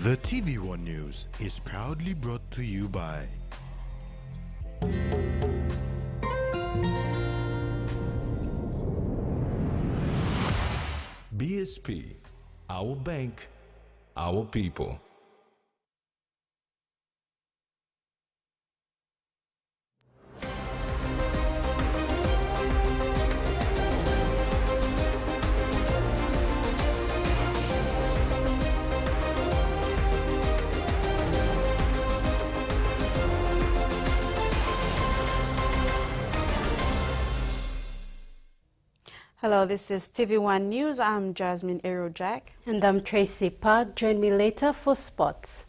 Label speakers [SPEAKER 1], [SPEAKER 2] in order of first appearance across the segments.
[SPEAKER 1] The TVWAN News is proudly brought to you by
[SPEAKER 2] BSP, our bank, our people.
[SPEAKER 3] Hello, this is TV1 News. I'm Jasmine Aerojak.
[SPEAKER 4] And I'm Tracy Park. Join me later for sports.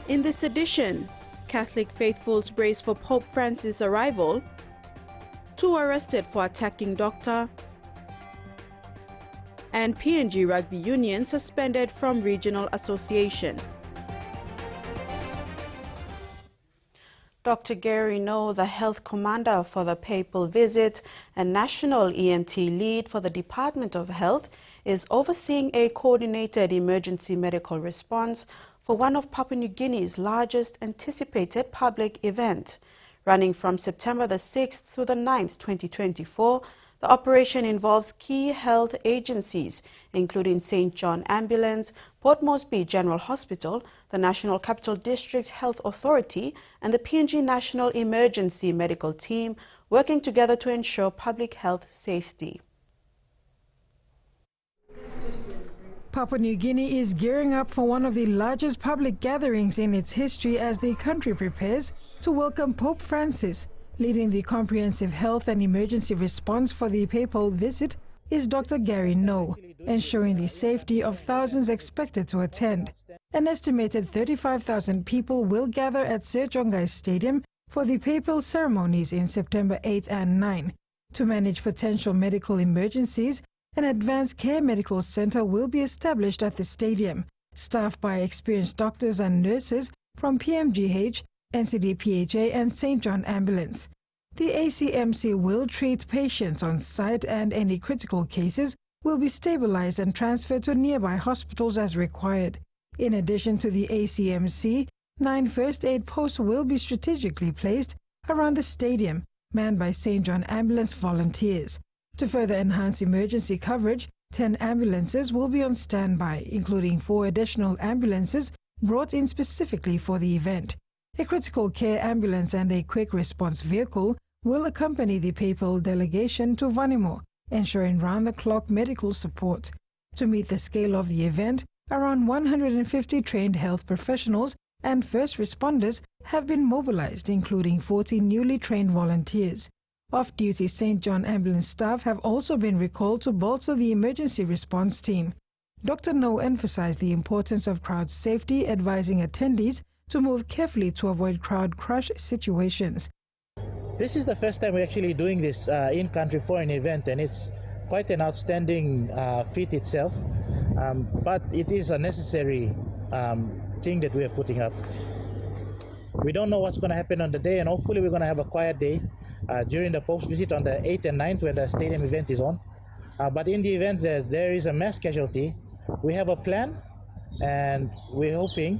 [SPEAKER 5] In this edition, Catholic faithfuls brace for Pope Francis' arrival, 2 arrested for attacking doctor, and PNG Rugby Union suspended from regional association.
[SPEAKER 3] Dr. Gary No, the health commander for the Papal visit and national EMT lead for the Department of Health, is overseeing a coordinated emergency medical response for one of Papua New Guinea's largest anticipated public event. Running from September the 6th to the 9th, 2024, the operation involves key health agencies, including St. John Ambulance, Port Moresby General Hospital, the National Capital District Health Authority, and the PNG National Emergency Medical Team, working together to ensure public health safety.
[SPEAKER 6] Papua New Guinea is gearing up for one of the largest public gatherings in its history as the country prepares to welcome Pope Francis. Leading the comprehensive health and emergency response for the papal visit is Dr. Gary No, ensuring the safety of thousands expected to attend. An estimated 35,000 people will gather at Sir Jongai Stadium for the papal ceremonies in September 8 and 9. To manage potential medical emergencies, an advanced care medical center will be established at the stadium, staffed by experienced doctors and nurses from PMGH, NCDPHA and St. John Ambulance. The ACMC will treat patients on site, and any critical cases will be stabilized and transferred to nearby hospitals as required. In addition to the ACMC, 9 first aid posts will be strategically placed around the stadium, manned by St. John Ambulance volunteers. To further enhance emergency coverage, 10 ambulances will be on standby, including 4 additional ambulances brought in specifically for the event. A critical care ambulance and a quick response vehicle will accompany the papal delegation to Vanimo, ensuring round-the-clock medical support. To meet the scale of the event, around 150 trained health professionals and first responders have been mobilized, including 40 newly trained volunteers. Off-duty St. John Ambulance staff have also been recalled to bolster the emergency response team. Dr. No emphasized the importance of crowd safety, advising attendees to move carefully to avoid crowd crush situations.
[SPEAKER 7] This is the first time we're actually doing this in-country for an event, and it's quite an outstanding feat itself, but it is a necessary thing that we are putting up. We don't know what's going to happen on the day, and hopefully we're going to have a quiet day during the Pope's visit on the 8th and 9th when the stadium event is on. But in the event that there is a mass casualty, we have a plan, and we're hoping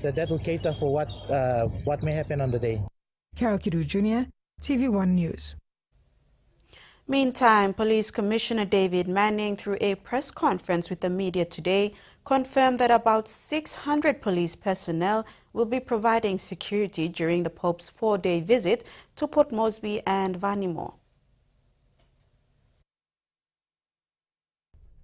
[SPEAKER 7] that will cater for what may happen on the day.
[SPEAKER 6] Carol Kidu Jr., TV1 News.
[SPEAKER 3] Meantime, Police Commissioner David Manning, through a press conference with the media today, confirmed that about 600 police personnel will be providing security during the Pope's 4-day visit to Port Moresby and Vanimo.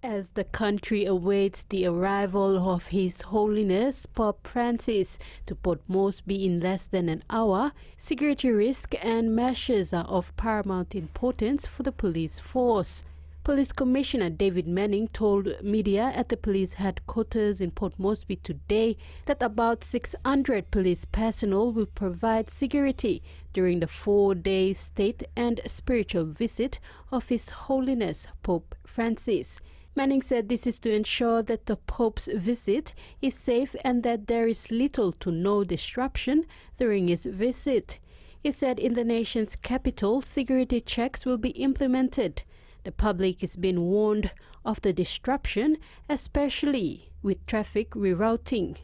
[SPEAKER 4] As the country awaits the arrival of His Holiness Pope Francis to Port Moresby in less than an hour, security risk and measures are of paramount importance for the police force. Police Commissioner David Manning told media at the police headquarters in Port Moresby today that about 600 police personnel will provide security during the 4-day state and spiritual visit of His Holiness Pope Francis. Manning said this is to ensure that the Pope's visit is safe and that there is little to no disruption during his visit. He said in the nation's capital, security checks will be implemented. The public is being warned of the disruption, especially with traffic rerouting.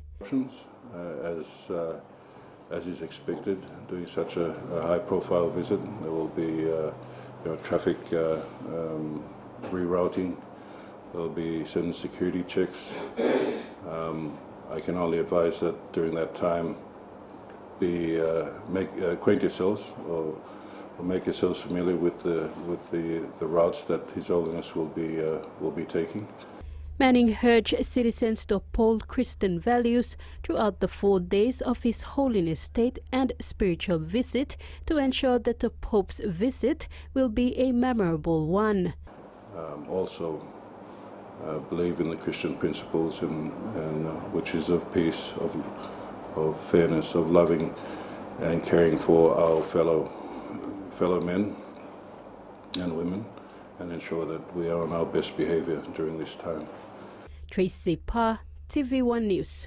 [SPEAKER 8] As is expected, doing such a high-profile visit, there will be traffic rerouting. There will be certain security checks. I can only advise that during that time, acquaint yourselves or make yourselves familiar with the routes that His Holiness will be taking.
[SPEAKER 4] Manning urged citizens to uphold Christian values throughout the 4 days of His Holiness state and spiritual visit to ensure that the Pope's visit will be a memorable one.
[SPEAKER 8] Also, believe in the Christian principles and which is of peace, of fairness, of loving and caring for our fellow men and women, and ensure that we are on our best behavior during this time.
[SPEAKER 4] Tracy Pa, TV1 News.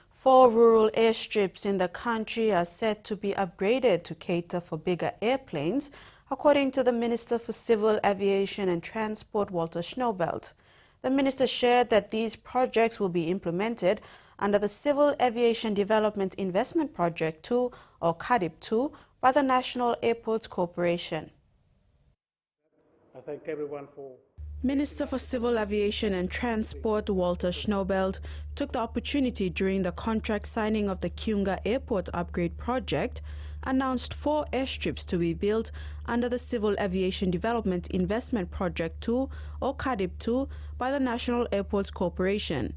[SPEAKER 3] 4 rural airstrips in the country are set to be upgraded to cater for bigger airplanes, according to the Minister for Civil Aviation and Transport, Walter Schnoebelt. The minister shared that these projects will be implemented under the Civil Aviation Development Investment Project 2, or CADIP 2, by the National Airports Corporation.
[SPEAKER 9] I thank everyone for...
[SPEAKER 5] Minister for Civil Aviation and Transport Walter Schnoebelt took the opportunity during the contract signing of the Kiunga Airport Upgrade Project, announced 4 airstrips to be built under the Civil Aviation Development Investment Project 2, or CADIP 2, by the National Airports Corporation.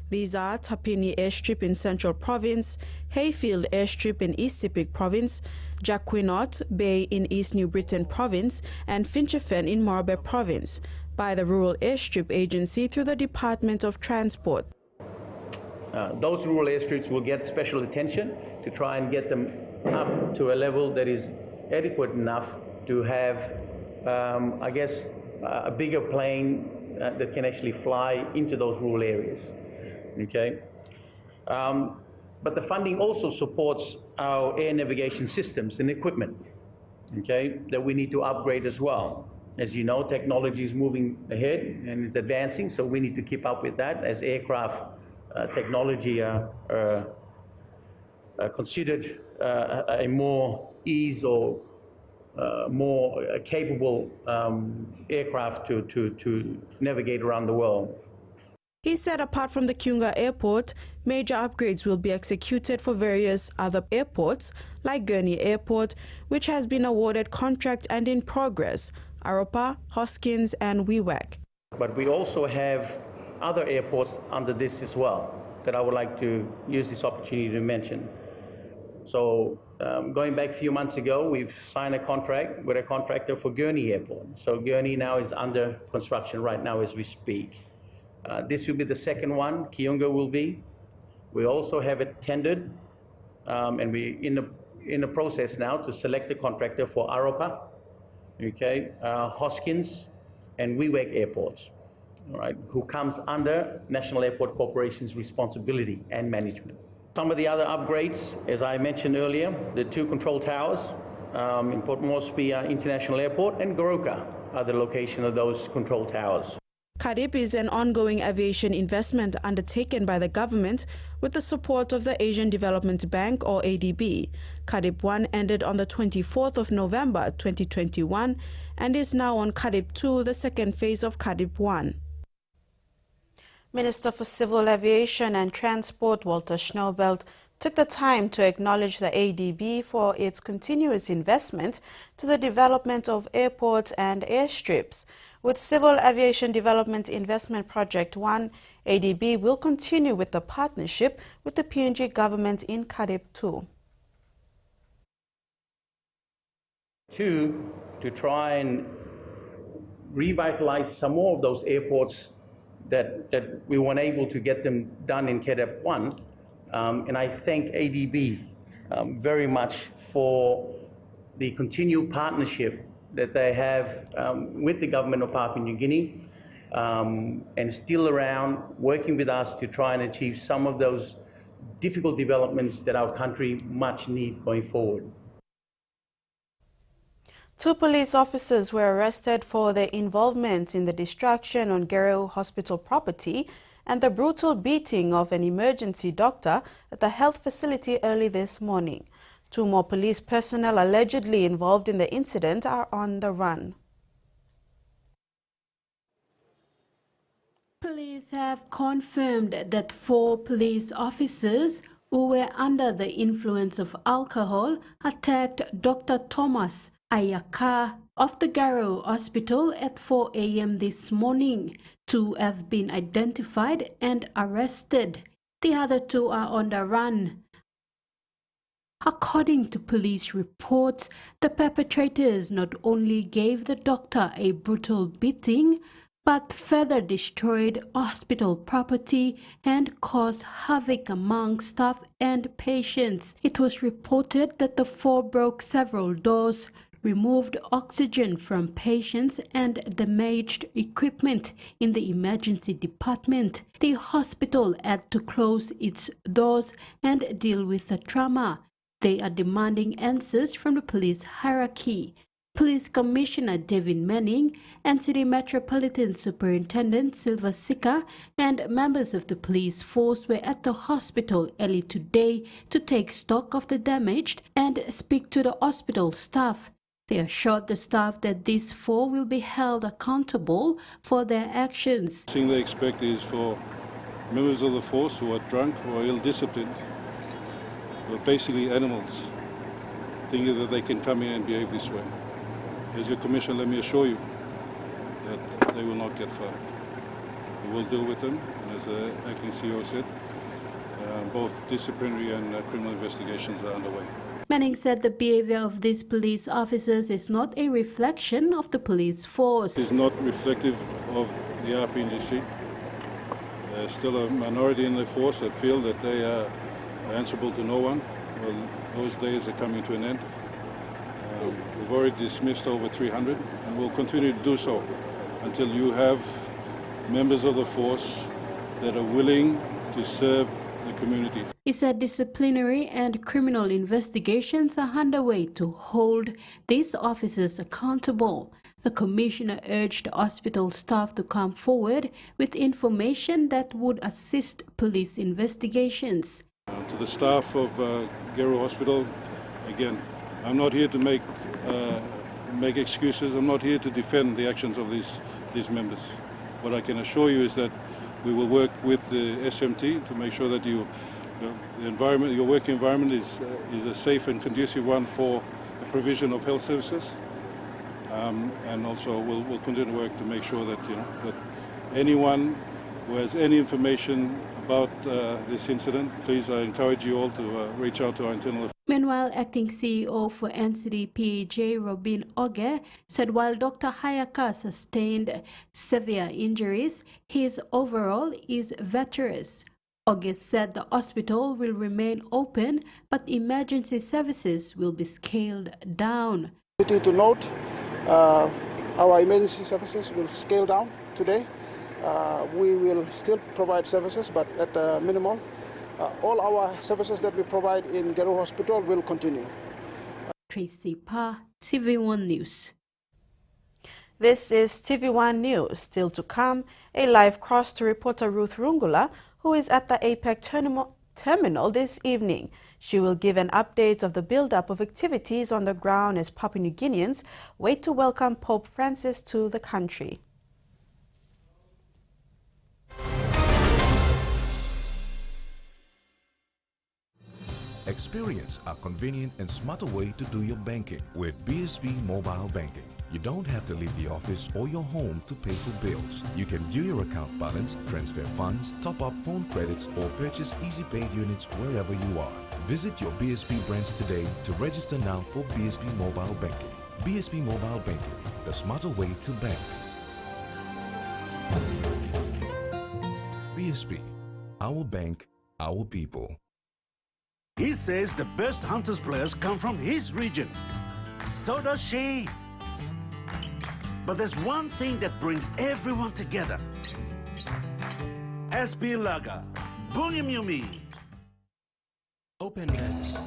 [SPEAKER 5] These are Tapini Airstrip in Central Province, Hayfield Airstrip in East Sepik Province, Jacquinot Bay in East New Britain Province, and Finchefan in Morobe Province, by the Rural Airstrip Agency through the Department of Transport.
[SPEAKER 10] Those rural airstrips will get special attention to try and get them up to a level that is adequate enough to have, a bigger plane that can actually fly into those rural areas. Okay, but the funding also supports our air navigation systems and equipment, okay, that we need to upgrade as well. As you know, technology is moving ahead and it's advancing, so we need to keep up with that as aircraft technology considered a more ease or more capable aircraft to navigate around the world.
[SPEAKER 5] He said apart from the Kiunga Airport, major upgrades will be executed for various other airports, like Gurney Airport, which has been awarded contract and in progress, Aropa, Hoskins and Wewak.
[SPEAKER 10] But we also have other airports under this as well that I would like to use this opportunity to mention. So going back a few months ago, we've signed a contract with a contractor for Gurney Airport. So Gurney now is under construction right now as we speak. This will be the second one, Kiunga will be. We also have it tendered, and we're in the process now to select the contractor for Aropa, okay, Hoskins and Wewak airports, all right, who comes under National Airport Corporation's responsibility and management. Some of the other upgrades, as I mentioned earlier, the 2 control towers in Port Moresby International Airport and Goroka are the location of those control towers.
[SPEAKER 5] CADIP is an ongoing aviation investment undertaken by the government with the support of the Asian Development Bank, or ADB. CADIP 1 ended on the 24th of November 2021 and is now on CADIP 2, the second phase of CADIP 1.
[SPEAKER 3] Minister for Civil Aviation and Transport Walter Schnoebelt took the time to acknowledge the ADB for its continuous investment to the development of airports and airstrips. With Civil Aviation Development Investment Project 1, ADB will continue with the partnership with the PNG government in CADIP 2.
[SPEAKER 10] To try and revitalize some more of those airports that we weren't able to get them done in CADIP 1. And I thank ADB very much for the continued partnership that they have with the government of Papua New Guinea and still around working with us to try and achieve some of those difficult developments that our country much needs going forward.
[SPEAKER 3] 2 police officers were arrested for their involvement in the destruction on Gero Hospital property and the brutal beating of an emergency doctor at the health facility early this morning. 2 more police personnel allegedly involved in the incident are on the run.
[SPEAKER 4] Police have confirmed that 4 police officers who were under the influence of alcohol attacked Dr. Thomas Ayaka of the Garo Hospital at 4 a.m. this morning. 2 have been identified and arrested. The other 2 are on the run. According to police reports, the perpetrators not only gave the doctor a brutal beating, but further destroyed hospital property and caused havoc among staff and patients. It was reported that the 4 broke several doors, removed oxygen from patients and damaged equipment in the emergency department. The hospital had to close its doors and deal with the trauma. They are demanding answers from the police hierarchy. Police Commissioner David Manning and City Metropolitan Superintendent Silva Sika and members of the police force were at the hospital early today to take stock of the damage and speak to the hospital staff. They assured the staff that these 4 will be held accountable for their actions.
[SPEAKER 8] The thing they expect is for members of the force who are drunk or ill-disciplined, who are basically animals, thinking that they can come in and behave this way. As your commissioner, let me assure you that they will not get far. We will deal with them, and as the acting CEO said, both disciplinary and criminal investigations are underway.
[SPEAKER 4] Manning said the behavior of these police officers is not a reflection of the police force.
[SPEAKER 8] It is not reflective of the RPNGC. There's still a minority in the force that feel that they are answerable to no one. Well, those days are coming to an end. We've already dismissed over 300 and we'll continue to do so until you have members of the force that are willing to serve the community.
[SPEAKER 4] He said disciplinary and criminal investigations are underway to hold these officers accountable. The commissioner urged hospital staff to come forward with information that would assist police investigations.
[SPEAKER 8] To the staff of Gero Hospital, again, I'm not here to make excuses. I'm not here to defend the actions of these members. What I can assure you is that we will work with the SMT to make sure that the environment, your working environment is a safe and conducive one for the provision of health services. And also we'll continue to work to make sure that, that anyone who has any information about this incident, please, I encourage you all to reach out to our internal affairs.
[SPEAKER 4] Meanwhile, acting CEO for NCDPJ Robin Oge said while Dr. Hayaka sustained severe injuries, his overall is virtuous. Oge said the hospital will remain open, but emergency services will be scaled down.
[SPEAKER 11] To note, our emergency services will scale down today. We will still provide services, but at a minimum. All our services that we provide in Gero Hospital will continue.
[SPEAKER 4] Tracy Pa, TVWAN News.
[SPEAKER 3] This is TVWAN News. Still to come, a live cross to reporter Ruth Rungula, who is at the APEC terminal this evening. She will give an update of the build-up of activities on the ground as Papua New Guineans wait to welcome Pope Francis to the country.
[SPEAKER 2] Experience a convenient and smarter way to do your banking with BSB Mobile Banking. You don't have to leave the office or your home to pay for bills. You can view your account balance, transfer funds, top up phone credits, or purchase easy paid units wherever you are. Visit your BSB branch today to register now for BSB Mobile Banking. BSB Mobile Banking, the smarter way to bank. BSB, our bank, our people.
[SPEAKER 12] He says the best Hunters players come from his region. So does she. But there's one thing that brings everyone together. SB Lager, Bungim Yumi.
[SPEAKER 1] Open Nets.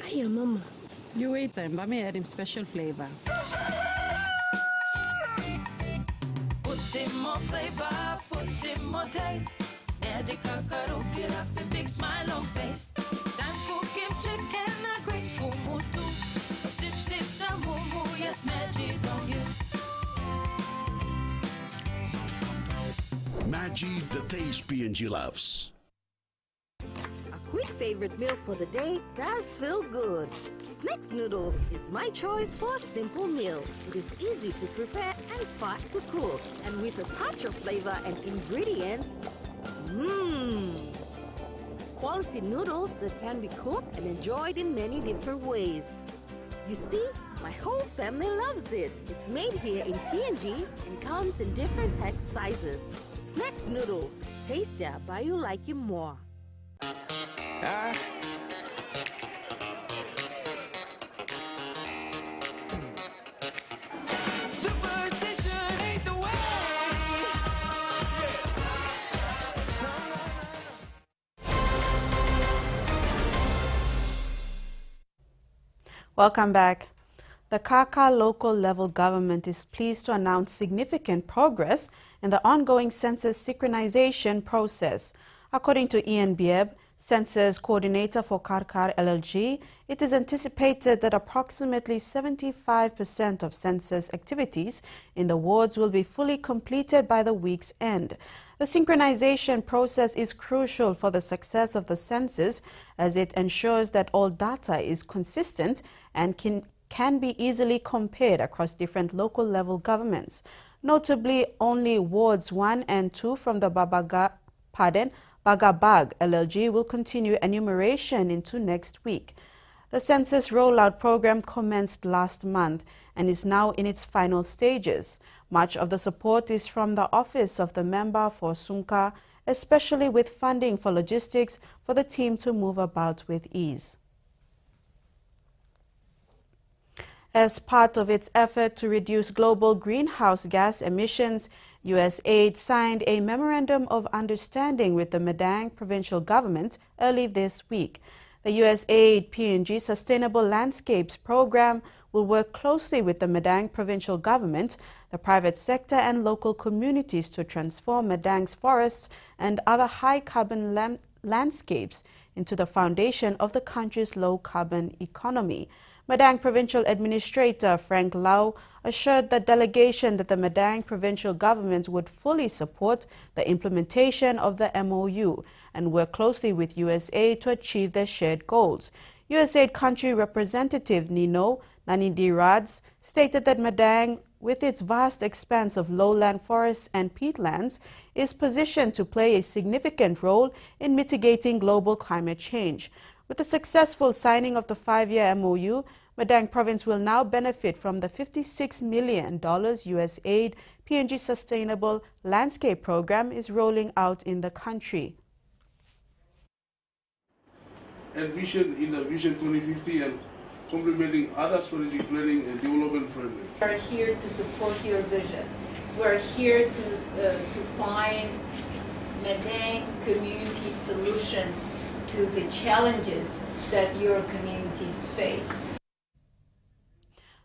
[SPEAKER 13] Hiya, Mama.
[SPEAKER 14] You wait time, but me add him special flavor.
[SPEAKER 15] Put in more flavor, put in more taste. Magic kakaro, get up and big smile on face. Time for kimchi and a great fumutu. Sip, sip, the moo, yes, magic on you.
[SPEAKER 16] Maggi, the taste P&G loves.
[SPEAKER 17] A quick favorite meal for the day does feel good. Snacks noodles is my choice for a simple meal. It is easy to prepare and fast to cook. And with a touch of flavor and ingredients, quality noodles that can be cooked and enjoyed in many different ways. You see, my whole family loves it. It's made here in P&G and comes in different pack sizes. Snacks noodles, tastier by you like you more.
[SPEAKER 15] Superstition ain't the way.
[SPEAKER 3] Welcome back. The Kaka local level government is pleased to announce significant progress in the ongoing census synchronization process. According to Ian Bieb, Census Coordinator for Karkar LLG, it is anticipated that approximately 75% of census activities in the wards will be fully completed by the week's end. The synchronization process is crucial for the success of the census as it ensures that all data is consistent and can be easily compared across different local level governments. Notably, only wards 1 and 2 from the Bagabag LLG will continue enumeration into next week. The census rollout program commenced last month and is now in its final stages. Much of the support is from the Office of the Member for Sumka, especially with funding for logistics for the team to move about with ease. As part of its effort to reduce global greenhouse gas emissions, USAID signed a Memorandum of Understanding with the Madang provincial government early this week. The USAID P&G Sustainable Landscapes Program will work closely with the Madang provincial government, the private sector and local communities to transform Madang's forests and other high-carbon landscapes into the foundation of the country's low-carbon economy. Madang Provincial Administrator Frank Lau assured the delegation that the Madang provincial government would fully support the implementation of the MOU and work closely with USAID to achieve their shared goals. USAID Country Representative Nino Nanindirads stated that Madang, with its vast expanse of lowland forests and peatlands, is positioned to play a significant role in mitigating global climate change. With the successful signing of the 5-year MOU, Madang Province will now benefit from the $56 million USAID P&G Sustainable Landscape Program is rolling out in the country.
[SPEAKER 18] And vision in the Vision 2050 and complementing other strategic planning and development framework.
[SPEAKER 19] We are here to support your vision. We are here to find Madang community solutions to the challenges that your communities face.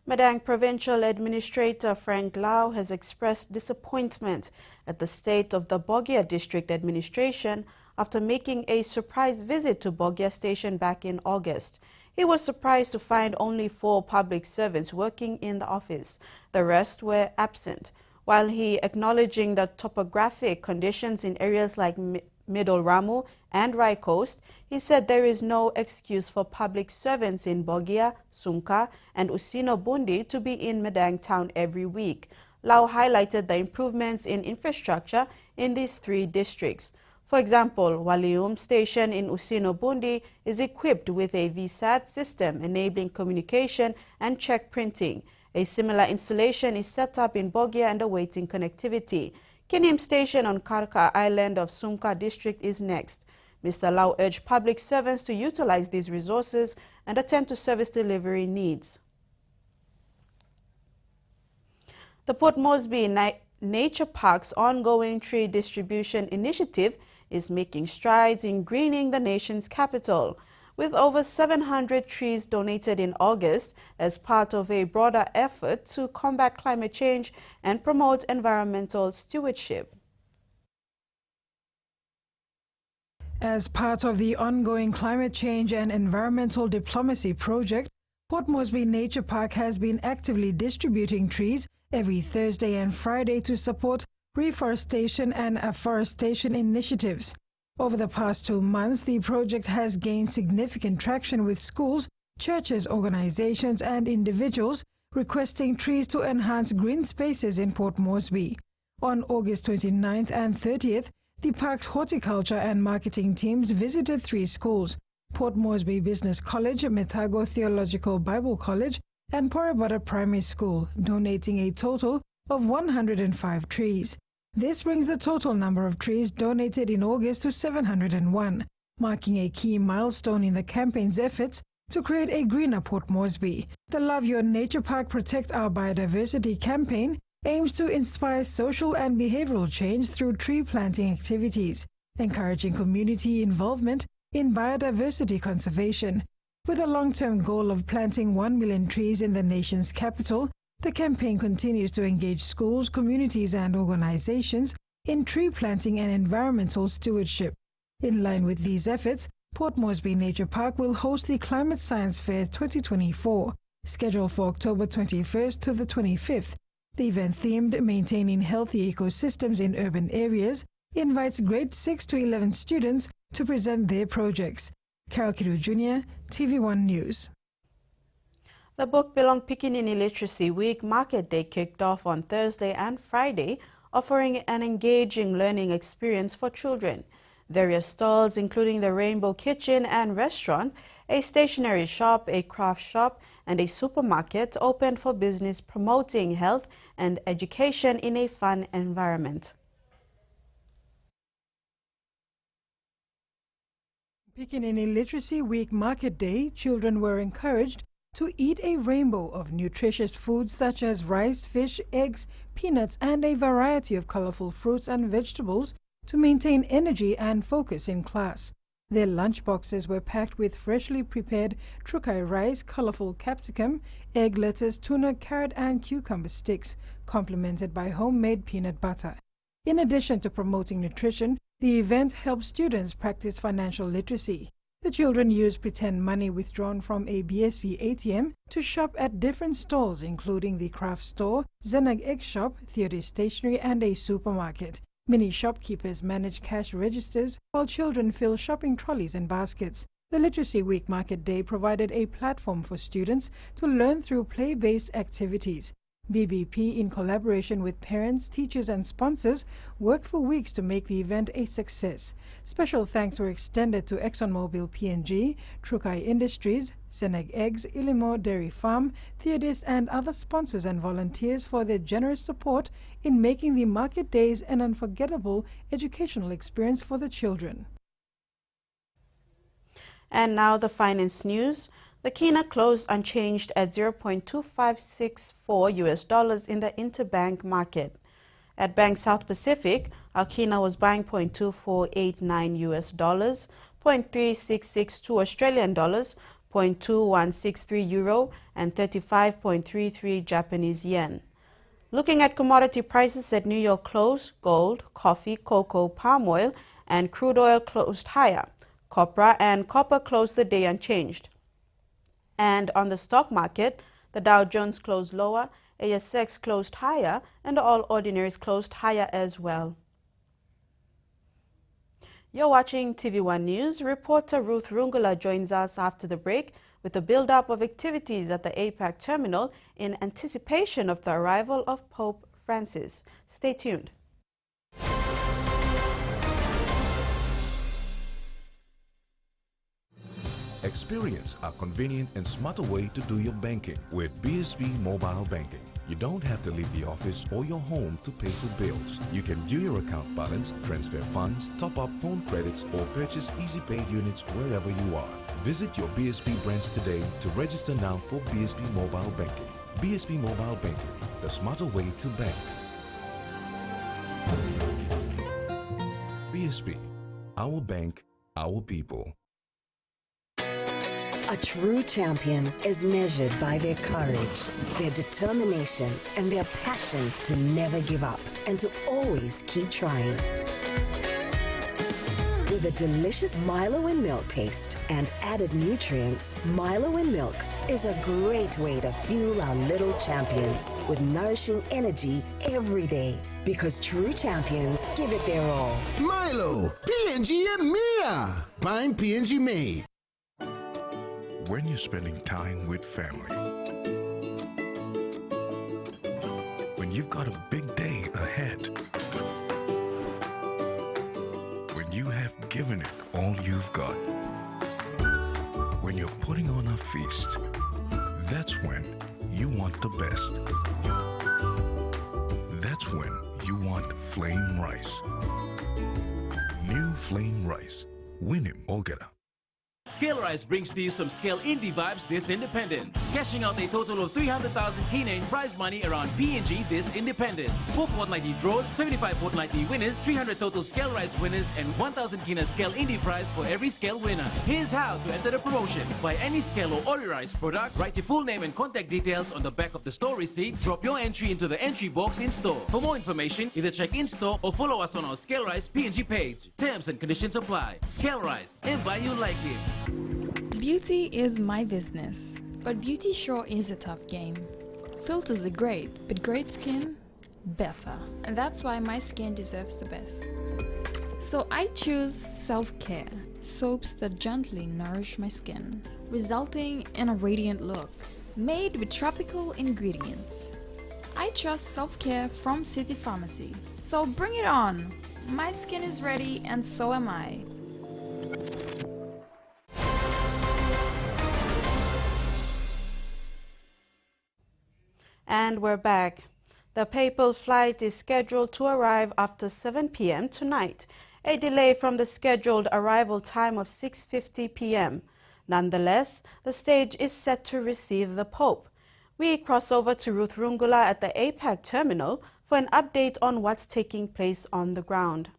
[SPEAKER 3] Madang Provincial Administrator Frank Lau has expressed disappointment at the state of the Bogia District Administration after making a surprise visit to Bogia Station back in August. He was surprised to find only 4 public servants working in the office. The rest were absent. While he acknowledging the topographic conditions in areas like Middle Ramu and Rai Coast, he said there is no excuse for public servants in Bogia, Sumka and Usino Bundi to be in Madang town every week. Lau highlighted the improvements in infrastructure in these 3 districts. For example, Walium Station in Usino Bundi is equipped with a VSAT system enabling communication and check printing. A similar installation is set up in Bogia and awaiting connectivity. Kinim Station on Karka Island of Sumka District is next. Mr. Lau urged public servants to utilize these resources and attend to service delivery needs. The Port Moresby Nature Park's ongoing tree distribution initiative is making strides in greening the nation's capital. with over 700 trees donated in August as part of a broader effort to combat climate change and promote environmental stewardship.
[SPEAKER 6] As part of the ongoing climate change and environmental diplomacy project, Port Moresby Nature Park has been actively distributing trees every Thursday and Friday to support reforestation and afforestation initiatives. Over the past 2 months, the project has gained significant traction with schools, churches, organizations, and individuals requesting trees to enhance green spaces in Port Moresby. On August 29th and 30th, the park's horticulture and marketing teams visited 3 schools: Port Moresby Business College, Metago Theological Bible College, and Porabata Primary School, donating a total of 105 trees. This brings the total number of trees donated in August to 701, marking a key milestone in the campaign's efforts to create a greener Port Moresby. The Love Your Nature Park Protect Our Biodiversity campaign aims to inspire social and behavioral change through tree planting activities, encouraging community involvement in biodiversity conservation. With a long-term goal of planting 1 million trees in the nation's capital, the campaign continues to engage schools, communities, and organizations in tree planting and environmental stewardship. In line with these efforts, Port Moresby Nature Park will host the Climate Science Fair 2024, scheduled for October 21st to the 25th. The event, themed Maintaining Healthy Ecosystems in Urban Areas, invites grade 6 to 11 students to present their projects. Carol Kiru Jr., TV1 News.
[SPEAKER 3] The Book Belong Pikinini Literacy Week Market Day kicked off on Thursday and Friday, offering an engaging learning experience for children. Various stalls, including the Rainbow Kitchen and Restaurant, a stationery shop, a craft shop, and a supermarket, opened for business promoting health and education in a fun environment.
[SPEAKER 6] Pikinini Literacy Week Market Day, children were encouraged to eat a rainbow of nutritious foods such as rice, fish, eggs, peanuts, and a variety of colorful fruits and vegetables to maintain energy and focus in class. Their lunchboxes were packed with freshly prepared trukai rice, colorful capsicum, egg, lettuce, tuna, carrot, and cucumber sticks, complemented by homemade peanut butter. In addition to promoting nutrition, the event helped students practice financial literacy. The children used pretend money withdrawn from a BSB ATM to shop at different stalls, including the craft store, Zenag Egg Shop, Theatre Stationery, and a supermarket. Many shopkeepers manage cash registers, while children fill shopping trolleys and baskets. The Literacy Week Market Day provided a platform for students to learn through play-based activities. BBP, in collaboration with parents, teachers, and sponsors, worked for weeks to make the event a success. Special thanks were extended to ExxonMobil PNG, Trukai Industries, Zenag Eggs, Ilimo Dairy Farm, Theodist, and other sponsors and volunteers for their generous support in making the market days an unforgettable educational experience for the children.
[SPEAKER 3] And now the finance news. The Kina closed unchanged at $0.2564 US in the interbank market. At Bank South Pacific, our Kina was buying $0.2489 US, $0.3662 Australian dollars, $0.2163 euro, and 35.33 Japanese yen. Looking at commodity prices at New York close, gold, coffee, cocoa, palm oil, and crude oil closed higher. Copra and copper closed the day unchanged. And on the stock market, the Dow Jones closed lower, ASX closed higher, and all ordinaries closed higher as well. You're watching TV1 News. Reporter Ruth Rungula joins us after the break with a build-up of activities at the APAC terminal in anticipation of the arrival of Pope Francis. Stay tuned.
[SPEAKER 2] Experience a convenient and smarter way to do your banking with BSB Mobile Banking. You don't have to leave the office or your home to pay for bills. You can view your account balance, transfer funds, top up phone credits, or purchase Easy Pay units wherever you are. Visit your BSB branch today to register now for BSB Mobile Banking. BSB Mobile Banking, the smarter way to bank. BSB, our bank, our people.
[SPEAKER 13] A true champion is measured by their courage, their determination, and their passion to never give up and to always keep trying. With a delicious Milo and milk taste and added nutrients, Milo and milk is a great way to fuel our little champions with nourishing energy every day. Because true champions give it their all.
[SPEAKER 16] Milo, P&G and Mia. Prime P&G made.
[SPEAKER 2] When you're spending time with family, when you've got a big day ahead, when you have given it all you've got, when you're putting on a feast, that's when you want the best. That's when you want Flame Rice. New Flame Rice. Win him, Olgeta.
[SPEAKER 20] Scale Rice brings to you some Scale Indie vibes this independence. Cashing out a total of 300,000 Kina in prize money around P&G this independence. 4 fortnightly draws, 75 fortnightly winners, 300 total Scale Rice winners, and 1,000 Kina Scale Indie prize for every Scale winner. Here's how to enter the promotion. Buy any Scale or Ori Rice product, write your full name and contact details on the back of the store receipt, drop your entry into the entry box in store. For more information, either check in store or follow us on our Scale Rice P&G page. Terms and conditions apply. Scale Rice, and buy you like it.
[SPEAKER 21] Beauty is my business, but beauty sure is a tough game. Filters are great, but great skin, better. And that's why my skin deserves the best. So I choose self-care, soaps that gently nourish my skin, resulting in a radiant look, made with tropical ingredients. I trust self-care from City Pharmacy, so bring it on! My skin is ready and so am I.
[SPEAKER 3] And we're back. The Papal flight is scheduled to arrive after 7 p.m. tonight, a delay from the scheduled arrival time of 6:50 p.m. Nonetheless, the stage is set to receive the Pope. We cross over to Ruth Rungula at the APAC terminal for an update on what's taking place on the ground.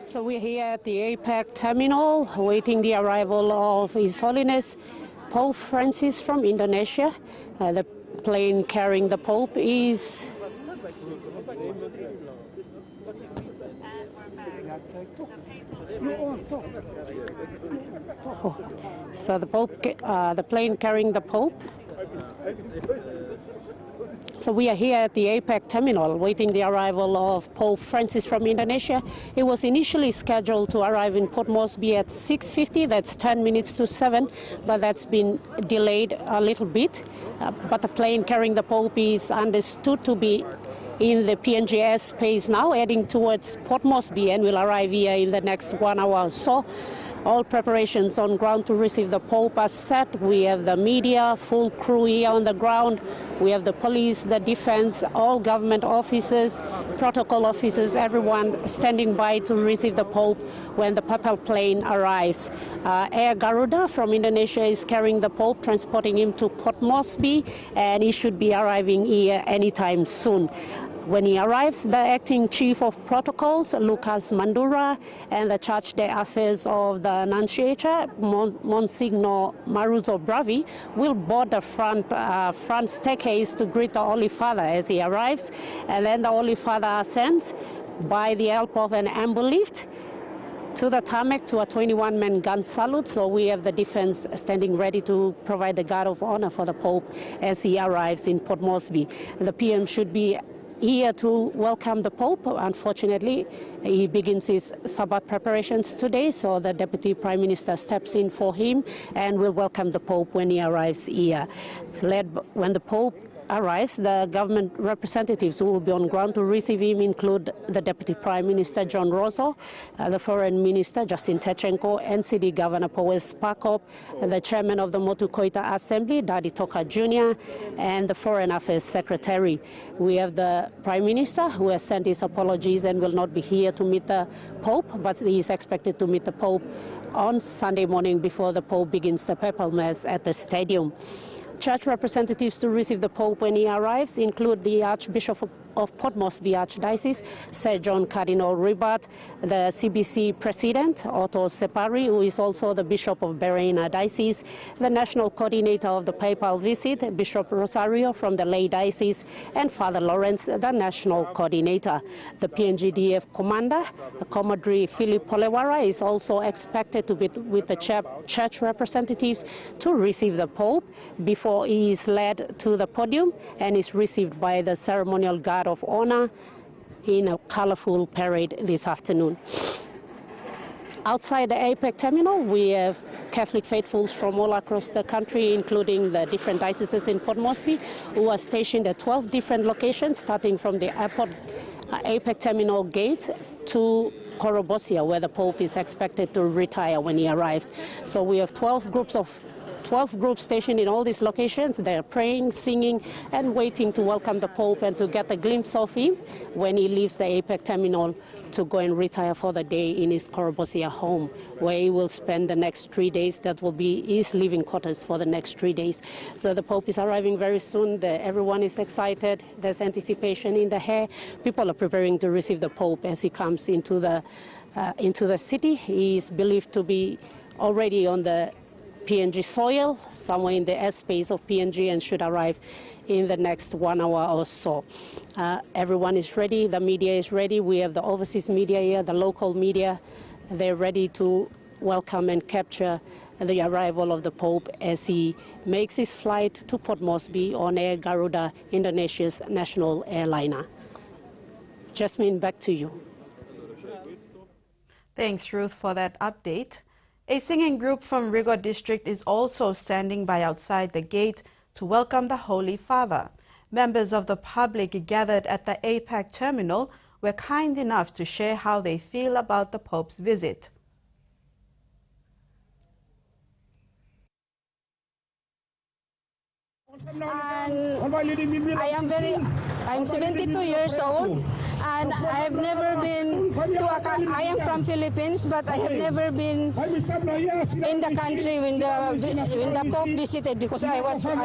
[SPEAKER 22] So we're here at the APAC terminal awaiting the arrival of His Holiness Pope Francis from Indonesia. The plane carrying the Pope is so the plane carrying the Pope. So we are here at the APAC terminal waiting the arrival of Pope Francis from Indonesia. It was initially scheduled to arrive in Port Moresby at 6:50, that's 10 minutes to 7, but that's been delayed a little bit. But the plane carrying the Pope is understood to be in the PNG space now, heading towards Port Moresby, and will arrive here in the next 1 hour or so. All preparations on ground to receive the Pope are set. We have the media, full crew here on the ground. We have the police, the defense, all government officers, protocol officers, everyone standing by to receive the Pope when the Papal plane arrives. Air Garuda from Indonesia is carrying the Pope, transporting him to Port Moresby, and he should be arriving here anytime soon. When he arrives, the acting chief of protocols, Lucas Mandura, and the charge d'affaires of the Nunciature, Monsignor Maruzo Bravi, will board the front staircase to greet the Holy Father as he arrives. And then the Holy Father ascends by the help of an amber lift to the tarmac to a 21-man gun salute. So we have the defense standing ready to provide the guard of honor for the Pope as he arrives in Port Moresby. The PM should be here to welcome the Pope. Unfortunately, he begins his Sabbath preparations today, so the Deputy Prime Minister steps in for him and will welcome the Pope when he arrives here. When the Pope arrives, the government representatives who will be on ground to receive him include the Deputy Prime Minister John Rosso, the Foreign Minister Justin Techenko, NCD Governor Powell Sparkop, the Chairman of the Motu Koita Assembly, Dadi Toka Jr., and the Foreign Affairs Secretary. We have the Prime Minister who has sent his apologies and will not be here to meet the Pope, but he is expected to meet the Pope on Sunday morning before the Pope begins the Papal Mass at the stadium. church representatives to receive the Pope when he arrives include the Archbishop of Port Moresby Archdiocese, Sir John Cardinal Ribart, the CBC President, Otto Separi, who is also the Bishop of Berena Diocese, the National Coordinator of the Papal Visit, Bishop Rosario from the Lay Diocese, and Father Lawrence, the National Coordinator. The PNGDF Commander, Commodore Philip Polewara, is also expected to be with the church representatives to receive the Pope before he is led to the podium and is received by the ceremonial guard of honor in a colorful parade this afternoon. Outside the APEC terminal, we have Catholic faithfuls from all across the country, including the different dioceses in Port Moresby, who are stationed at 12 different locations, starting from the airport APEC terminal gate to Korobosia, where the Pope is expected to retire when he arrives. So we have 12 groups stationed in all these locations. They're praying, singing, and waiting to welcome the Pope and to get a glimpse of him when he leaves the APEC terminal to go and retire for the day in his Korobosia home, where he will spend the next 3 days. That will be his living quarters for the next 3 days. So the Pope is arriving very soon. Everyone is excited. There's anticipation in the air. People are preparing to receive the Pope as he comes into the city. He is believed to be already on the PNG soil, somewhere in the airspace of PNG, and should arrive in the next 1 hour or so. Everyone is ready. The media is ready. We have the overseas media here, the local media. They're ready to welcome and capture the arrival of the Pope as he makes his flight to Port Moresby on Air Garuda, Indonesia's national airliner. Jasmine, back to you.
[SPEAKER 3] Thanks, Ruth, for that update. A singing group from Rigor District is also standing by outside the gate to welcome the Holy Father. Members of the public gathered at the APAC terminal were kind enough to share how they feel about the Pope's visit.
[SPEAKER 7] And I'm 72 years old, and I have never been I am from Philippines, but I have never been in the country when the Pope visited, because I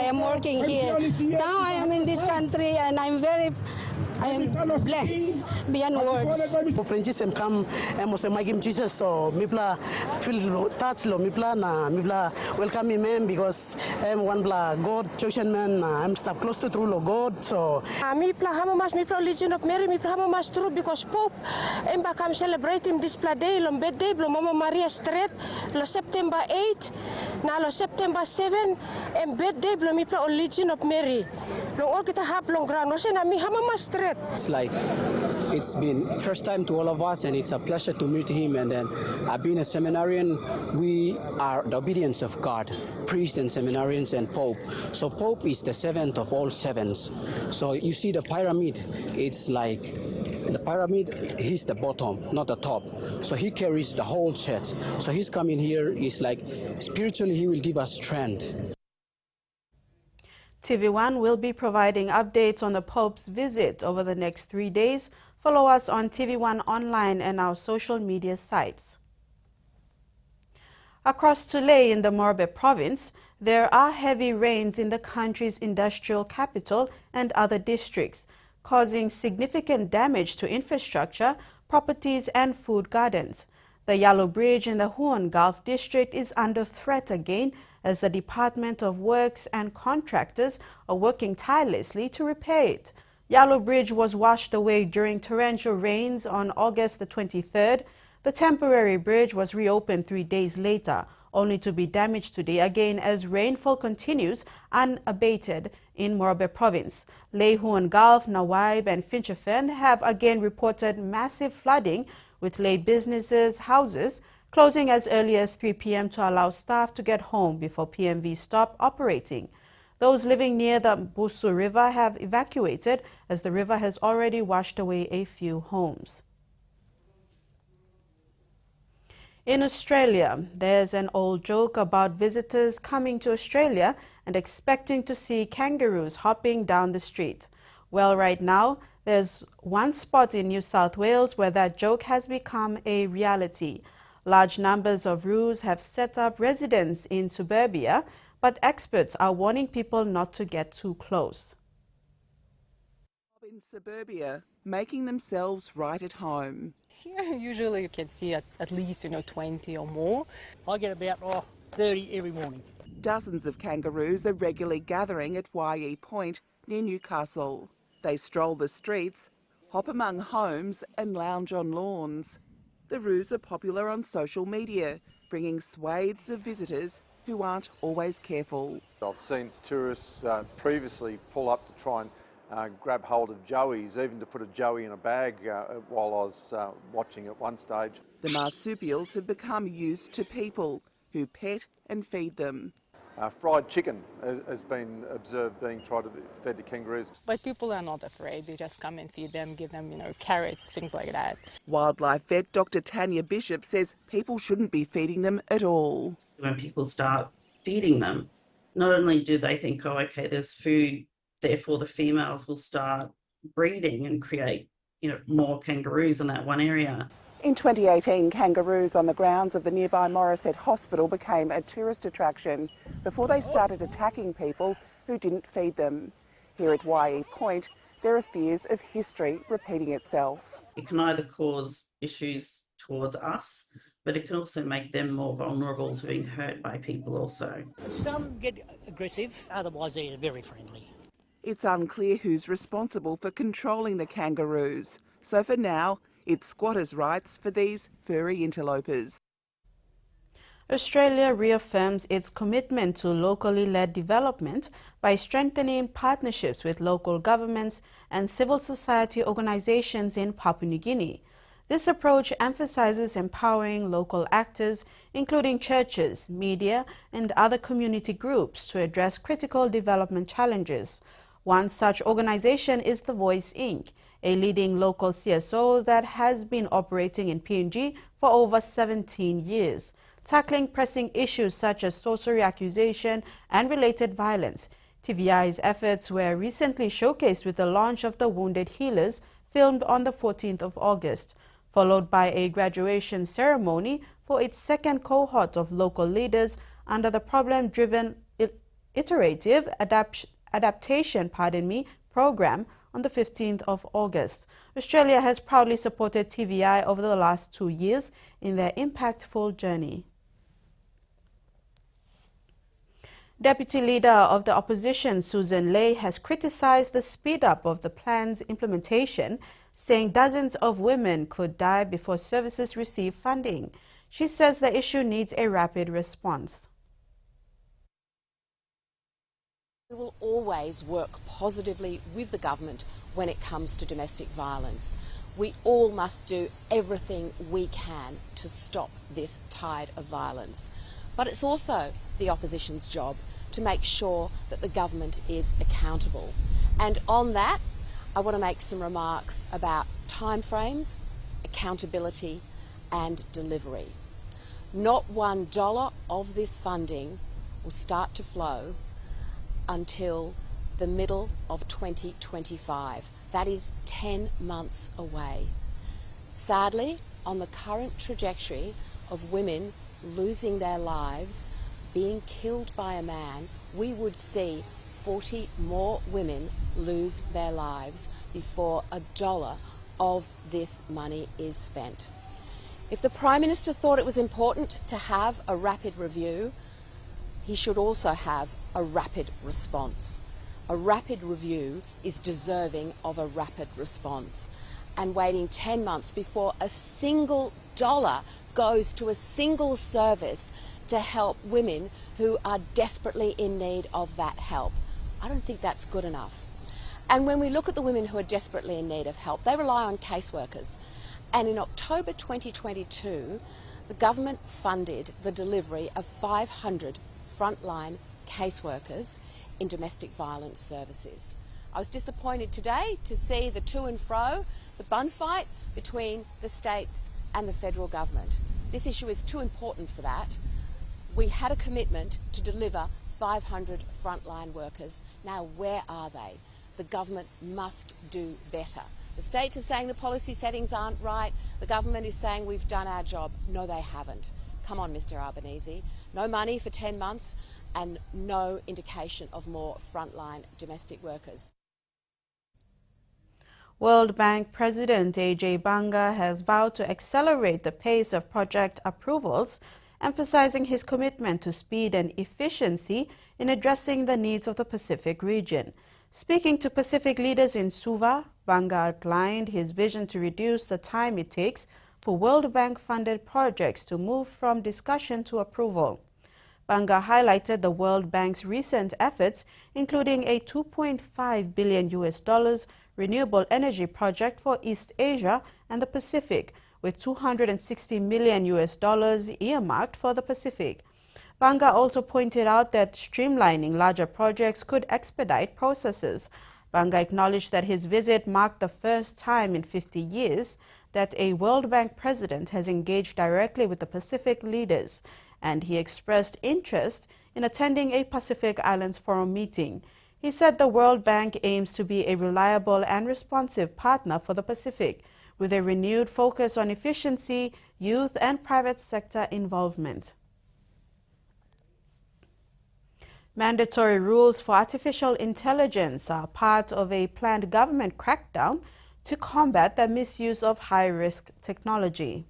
[SPEAKER 7] am working here. Now I am in this country, and I am blessed beyond words.
[SPEAKER 9] Francis come and Jesus, so mipla feel touch lo mipla na mipla welcome him because one God chosen man. I'm stuck close to true God, so
[SPEAKER 7] mipla hamamas mipla Legion of Mary mipla hamamas true because Pope come celebrate him this day lo birthday lo Mama Maria Street lo September 8 na lo September 7 and birthday lo mipla Legion of Mary lo all kita hap long ground no na mi hamamas Street.
[SPEAKER 23] It's like it's been first time to all of us, and it's a pleasure to meet him. And then being a seminarian, we are the obedience of God, priests and seminarians and Pope. So Pope is the seventh of all sevens. So you see the pyramid, it's like the pyramid, he's the bottom, not the top. So he carries the whole church. So he's coming here, is like spiritually he will give us strength.
[SPEAKER 3] TVWAN will be providing updates on the Pope's visit over the next 3 days. Follow us on TVWAN online and our social media sites. Across Tulay in the Morobe province, there are heavy rains in the country's industrial capital and other districts, causing significant damage to infrastructure, properties and food gardens. The Yellow Bridge in the Huon Gulf district is under threat again as the Department of Works and contractors are working tirelessly to repair it. Yellow Bridge was washed away during torrential rains on August the 23rd. The temporary bridge was reopened 3 days later, only to be damaged today again as rainfall continues unabated in Morobe province. Lei Huon Gulf, Nawaib and Finchafan have again reported massive flooding, with Lei businesses, houses closing as early as 3 p.m. to allow staff to get home before PMV stop operating. Those living near the Busu River have evacuated as the river has already washed away a few homes. In Australia, there's an old joke about visitors coming to Australia and expecting to see kangaroos hopping down the street. Well, right now, there's one spot in New South Wales where that joke has become a reality. Large numbers of roos have set up residence in suburbia, but experts are warning people not to get too close.
[SPEAKER 5] In suburbia, making themselves right at home.
[SPEAKER 8] Here, usually you can see at least 20 or more. I get about 30 every morning.
[SPEAKER 5] Dozens of kangaroos are regularly gathering at YE Point near Newcastle. They stroll the streets, hop among homes and lounge on lawns. The roos are popular on social media, bringing swathes of visitors who aren't always careful.
[SPEAKER 10] I've seen tourists previously pull up to try and grab hold of joeys, even to put a joey in a bag while I was watching at one stage.
[SPEAKER 5] The marsupials have become used to people who pet and feed them.
[SPEAKER 10] Fried chicken has been observed being tried to be fed to kangaroos.
[SPEAKER 8] But people are not afraid. They just come and feed them, give them, carrots, things like that.
[SPEAKER 5] Wildlife vet Dr. Tanya Bishop says people shouldn't be feeding them at all.
[SPEAKER 24] When people start feeding them, not only do they think, oh, okay, there's food, therefore the females will start breeding and create, more kangaroos in that one area.
[SPEAKER 5] In 2018, kangaroos on the grounds of the nearby Morisset Hospital became a tourist attraction before they started attacking people who didn't feed them. Here at YE Point, there are fears of history repeating itself.
[SPEAKER 24] It can either cause issues towards us, but it can also make them more vulnerable to being hurt by people also.
[SPEAKER 8] Some get aggressive, otherwise they're very friendly.
[SPEAKER 5] It's unclear who's responsible for controlling the kangaroos. So for now, it's squatters' rights for these furry interlopers.
[SPEAKER 3] Australia reaffirms its commitment to locally led development by strengthening partnerships with local governments and civil society organizations in Papua New Guinea. This approach emphasizes empowering local actors, including churches, media, and other community groups, to address critical development challenges. One such organization is The Voice Inc., a leading local CSO that has been operating in PNG for over 17 years, tackling pressing issues such as sorcery accusation and related violence. TVI's efforts were recently showcased with the launch of The Wounded Healers, filmed on the 14th of August, followed by a graduation ceremony for its second cohort of local leaders under the problem-driven iterative adaptation program on the 15th of August. Australia has proudly supported TVI over the last 2 years in their impactful journey. Deputy Leader of the Opposition, Susan Ley, has criticized the speed-up of the plan's implementation, saying dozens of women could die before services receive funding. She says the issue needs a rapid response.
[SPEAKER 25] We will always work positively with the government when it comes to domestic violence. We all must do everything we can to stop this tide of violence. But it's also the opposition's job to make sure that the government is accountable. And on that, I want to make some remarks about timeframes, accountability and delivery. Not $1 of this funding will start to flow until the middle of 2025. That is 10 months away. Sadly, on the current trajectory of women losing their lives, being killed by a man, we would see 40 more women lose their lives before $1 of this money is spent. If the Prime Minister thought it was important to have a rapid review, he should also have a rapid response. A rapid review is deserving of a rapid response. And waiting 10 months before a single dollar goes to a single service to help women who are desperately in need of that help, I don't think that's good enough. And when we look at the women who are desperately in need of help, they rely on caseworkers. And in October 2022, the government funded the delivery of 500 frontline caseworkers in domestic violence services. I was disappointed today to see the to and fro, the bun fight between the states and the federal government. This issue is too important for that. We had a commitment to deliver 500 frontline workers. Now, where are they? The government must do better. The states are saying the policy settings aren't right. The government is saying we've done our job. No, they haven't. Come on, Mr. Albanese. No money for 10 months and no indication of more frontline domestic workers.
[SPEAKER 3] World Bank President A.J. Banga has vowed to accelerate the pace of project approvals, emphasizing his commitment to speed and efficiency in addressing the needs of the Pacific region. Speaking to Pacific leaders in Suva, Banga outlined his vision to reduce the time it takes for World Bank-funded projects to move from discussion to approval. Banga highlighted the World Bank's recent efforts, including a $2.5 billion renewable energy project for East Asia and the Pacific, with $260 million earmarked for the Pacific. Banga also pointed out that streamlining larger projects could expedite processes. Banga acknowledged that his visit marked the first time in 50 years that a World Bank president has engaged directly with the Pacific leaders, and he expressed interest in attending a Pacific Islands Forum meeting. He said the World Bank aims to be a reliable and responsive partner for the Pacific, with a renewed focus on efficiency, youth, and private sector involvement. Mandatory rules for artificial intelligence are part of a planned government crackdown to combat the misuse of high-risk technology.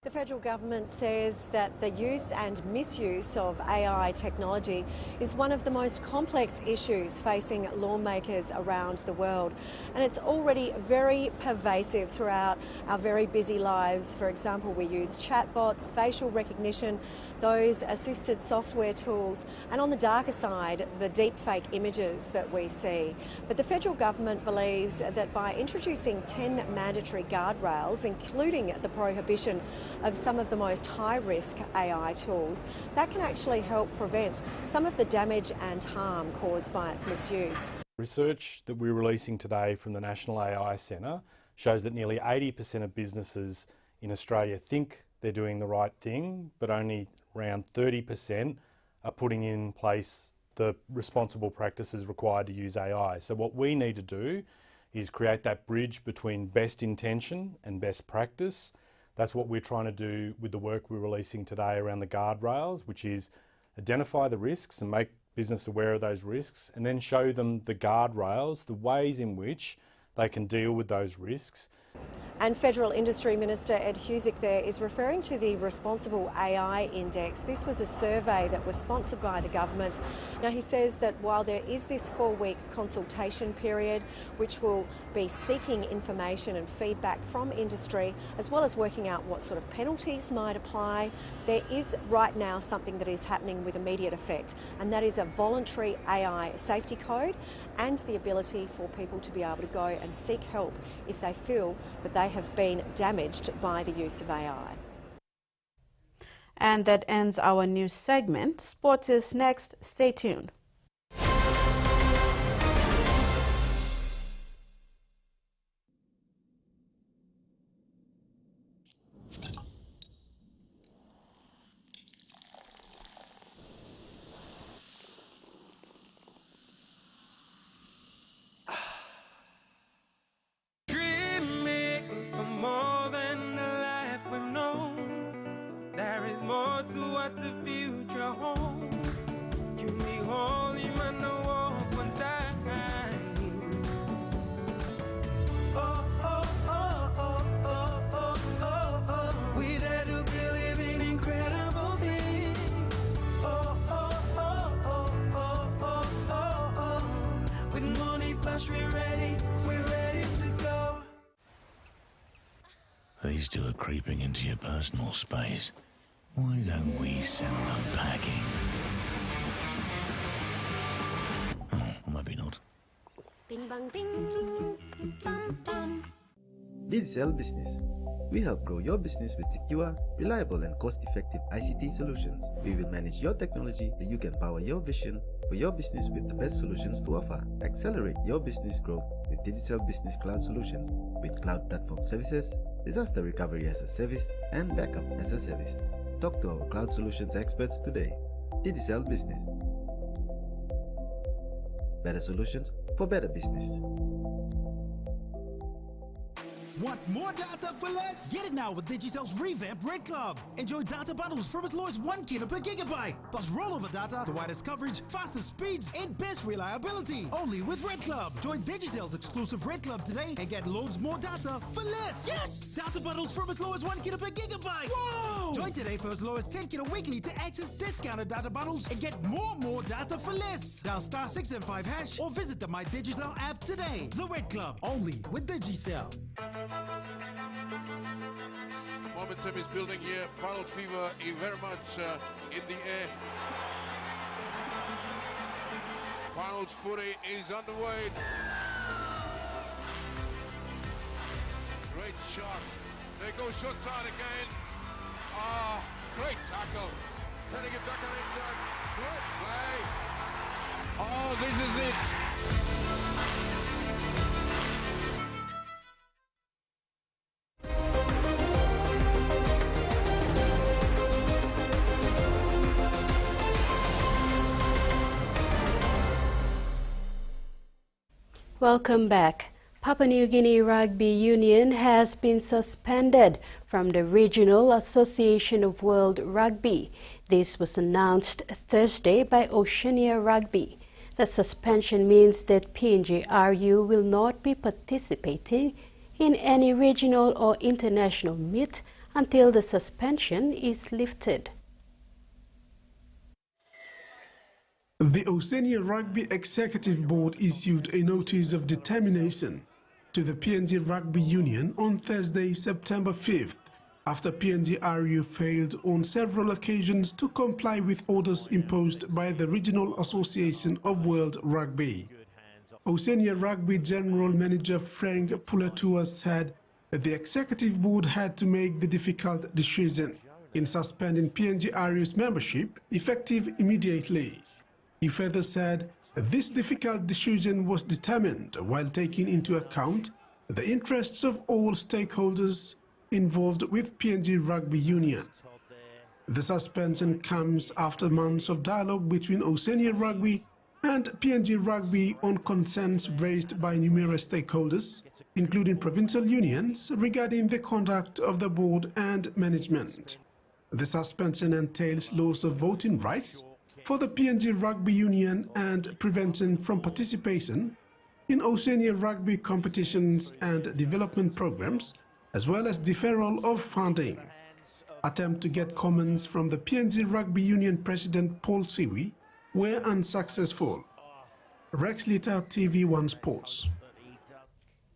[SPEAKER 1] The federal government says that the use and misuse of AI technology is one of the most complex issues facing lawmakers around the world, and it's already very pervasive throughout our very busy lives. For example, we use chatbots, facial recognition, those assisted software tools, and on the darker side, the deepfake images that we see. But the federal government believes that by introducing 10 mandatory guardrails, including the prohibition of some of the most high-risk AI tools, that can actually help prevent some of the damage and harm caused by its misuse.
[SPEAKER 4] Research that we're releasing today from the National AI Centre shows that nearly 80% of businesses in Australia think they're doing the right thing, but only around 30% are putting in place the responsible practices required to use AI. So what we need to do is create that bridge between best intention and best practice. That's what we're trying to do with the work we're releasing today around the guardrails, which is identify the risks and make business aware of those risks, and then show them the guardrails, the ways in which they can deal with those risks.
[SPEAKER 1] And Federal Industry Minister Ed Husic there is referring to the Responsible AI Index. This was a survey that was sponsored by the government. Now, he says that while there is this 4-week consultation period, which will be seeking information and feedback from industry, as well as working out what sort of penalties might apply, there is right now something that is happening with immediate effect, and that is a voluntary AI safety code and the ability for people to be able to go and seek help if they feel that they have been damaged by the use of AI.
[SPEAKER 3] And that ends our news segment. Sports is next. Stay tuned.
[SPEAKER 11] These two are creeping into your personal space. Why don't we send them packing? Oh, or maybe not.
[SPEAKER 17] Bing bang bing. Bum bum.
[SPEAKER 12] Digicel Business. We help grow your business with secure, reliable and cost-effective ICT solutions. We will manage your technology so you can power your vision for your business with the best solutions to offer. Accelerate your business growth with Digicel Business Cloud Solutions with cloud platform services, disaster recovery as a service, and backup as a service. Talk to our cloud solutions experts today. Digicel Business. Better solutions for better business.
[SPEAKER 6] Want more data for less? Get it now with Digicel's revamped Red Club. Enjoy data bundles from as low as 1 GB per gigabyte. Plus rollover data, the widest coverage, fastest speeds, and best reliability. Only with Red Club. Join Digicel's exclusive Red Club today and get loads more data for less. Yes! Data bundles from as low as 1 GB per gigabyte. Whoa! Join today for as low as 10 GB weekly to access discounted data bundles and get more data for less. Dial *675# or visit the My Digicel app today. The Red Club, only with Digicel.
[SPEAKER 14] Momentum is building here. Final fever is very much in the air. Finals footy is underway. Great shot. There goes shot side again. Ah, great tackle. Turning it back on inside. Great play. Oh, this is it.
[SPEAKER 22] Welcome back. Papua New Guinea Rugby Union has been suspended from the Regional Association of World Rugby. This was announced Thursday by Oceania Rugby. The suspension means that PNG-RU will not be participating in any regional or international meet until the suspension is lifted.
[SPEAKER 15] The Oceania Rugby Executive Board issued a notice of determination to the PNG Rugby Union on Thursday, September 5th, after PNG-RU failed on several occasions to comply with orders imposed by the Regional Association of World Rugby. Oceania Rugby General Manager Frank Pulatua said the Executive Board had to make the difficult decision in suspending PNG-RU's membership effective immediately. He further said this difficult decision was determined while taking into account the interests of all stakeholders involved with PNG Rugby Union. The suspension comes after months of dialogue between Oceania Rugby and PNG Rugby on concerns raised by numerous stakeholders, including provincial unions, regarding the conduct of the board and management. The suspension entails loss of voting rights for the PNG Rugby Union and prevention from participation in Oceania Rugby competitions and development programs, as well as deferral of funding. Attempt to get comments from the PNG Rugby Union President Paul Siwi were unsuccessful. Rex Litter, TVWAN Sports.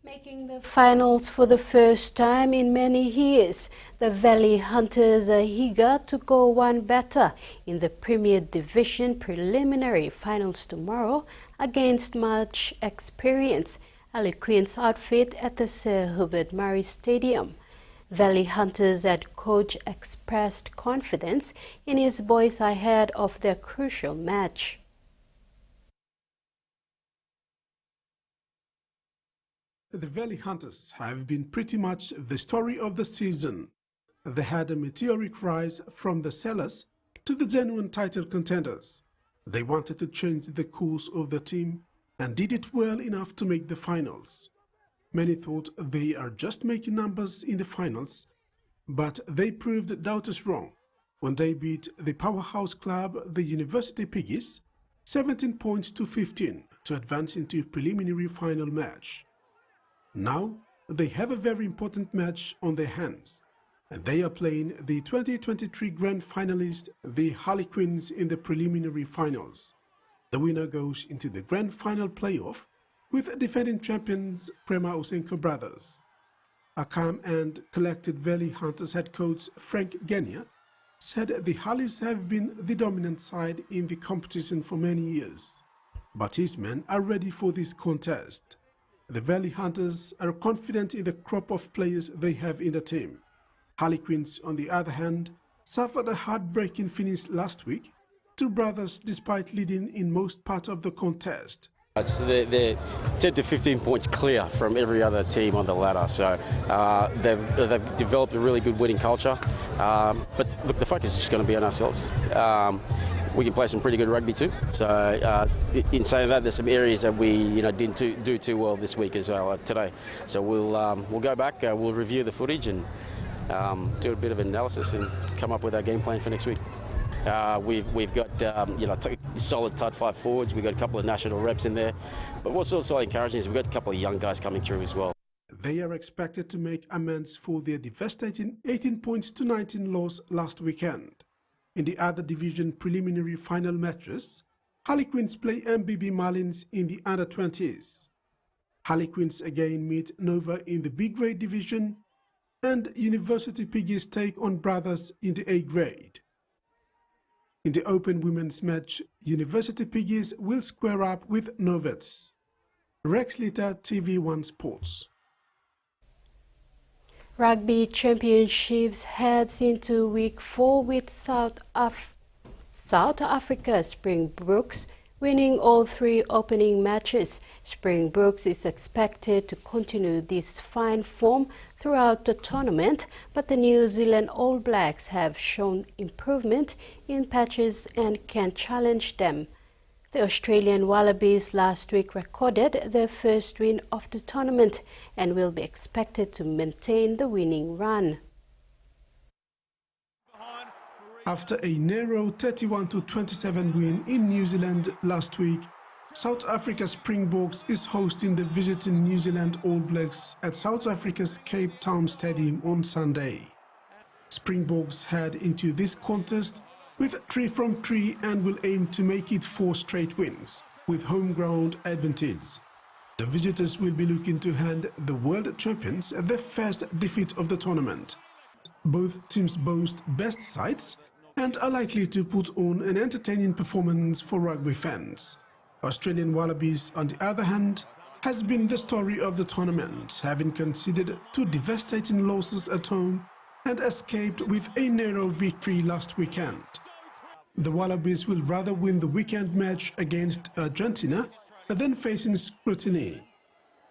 [SPEAKER 22] Making the finals for the first time in many years, the Valley Hunters are eager to go one better in the Premier Division preliminary finals tomorrow against much experience Ali Queen's outfit at the Sir Hubert Murray Stadium. Valley Hunters head coach expressed confidence in his boys ahead of their crucial match.
[SPEAKER 15] The Valley Hunters have been pretty much the story of the season. They had a meteoric rise from the sellers to the genuine title contenders. They wanted to change the course of the team and did it well enough to make the finals. Many thought they are just making numbers in the finals, but they proved doubters wrong when they beat the powerhouse club, the University Piggies, 17 points to 15 to advance into preliminary final match. Now, they have a very important match on their hands, and they are playing the 2023 grand finalist, the Harlequins, in the preliminary finals. The winner goes into the grand final playoff with defending champions Prema Usenko brothers. A calm and collected Valley Hunters head coach Frank Genia said the Harleys have been the dominant side in the competition for many years, but his men are ready for this contest. The Valley Hunters are confident in the crop of players they have in the team. Harlequins, on the other hand, suffered a heartbreaking finish last week to brothers despite leading in most parts of the contest.
[SPEAKER 2] They're 10 to 15 points clear from every other team on the ladder, so they've developed a really good winning culture. But look, the focus is just going to be on ourselves. We can play some pretty good rugby too. So in saying that, there's some areas that we didn't do too well this week as well today. So we'll go back, we'll review the footage and do a bit of analysis and come up with our game plan for next week. We've got solid Tight 5 forwards. We've got a couple of national reps in there. But what's also encouraging is we've got a couple of young guys coming through as well.
[SPEAKER 15] They are expected to make amends for their devastating 18 points to 19 loss last weekend. In the other division preliminary final matches, Harlequins play MBB Marlins in the under-20s. Harlequins again meet Nova in the B grade division, and University Piggies take on Brothers in the A grade. In the open women's match, University Piggies will square up with Novets. Rex Litter, TVWAN Sports.
[SPEAKER 22] Rugby Championships heads into Week 4 with South Africa Springboks winning all 3 opening matches. Springboks is expected to continue this fine form throughout the tournament, but the New Zealand All Blacks have shown improvement in patches and can challenge them. The Australian Wallabies last week recorded their first win of the tournament and will be expected to maintain the winning run.
[SPEAKER 15] After a narrow 31-27 win in New Zealand last week, South Africa Springboks is hosting the visiting New Zealand All Blacks at South Africa's Cape Town Stadium on Sunday. Springboks head into this contest with 3 from 3 and will aim to make it 4 straight wins, with home ground advantage. The visitors will be looking to hand the world champions their first defeat of the tournament. Both teams boast best sides and are likely to put on an entertaining performance for rugby fans. Australian Wallabies, on the other hand, has been the story of the tournament, having conceded 2 devastating losses at home and escaped with a narrow victory last weekend. The Wallabies will rather win the weekend match against Argentina than facing scrutiny.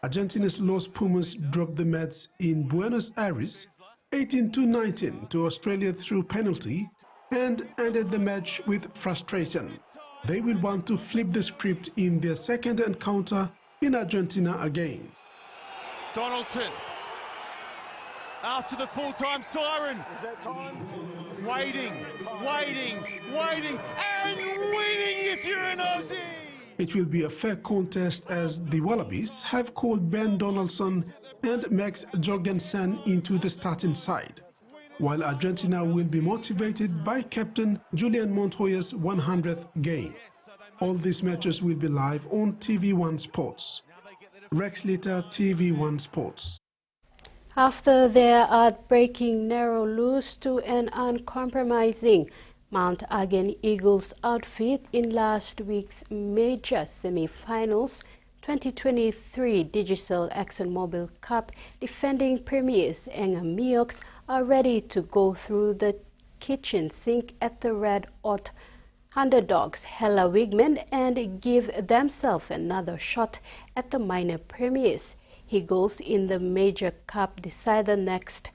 [SPEAKER 15] Argentina's Los Pumas dropped the Mets in Buenos Aires 18-19 to Australia through penalty and ended the match with frustration. They will want to flip the script in their second encounter in Argentina again.
[SPEAKER 13] Donaldson, after the full-time siren. Is that time? Waiting, and winning if you're an Aussie!
[SPEAKER 15] It will be a fair contest as the Wallabies have called Ben Donaldson and Max Jorgensen into the starting side, while Argentina will be motivated by captain Julian Montoya's 100th game. All these matches will be live on TVWAN Sports. Rex Litter, TVWAN Sports.
[SPEAKER 22] After their heartbreaking narrow lose to an uncompromising Mount Again Eagles outfit in last week's major semi-finals, 2023 Digital ExxonMobil Cup defending premiers Miox are ready to go through the kitchen sink at the red hot underdogs Hella Wigman and give themselves another shot at the minor premiers. Eagles in the Major Cup decider next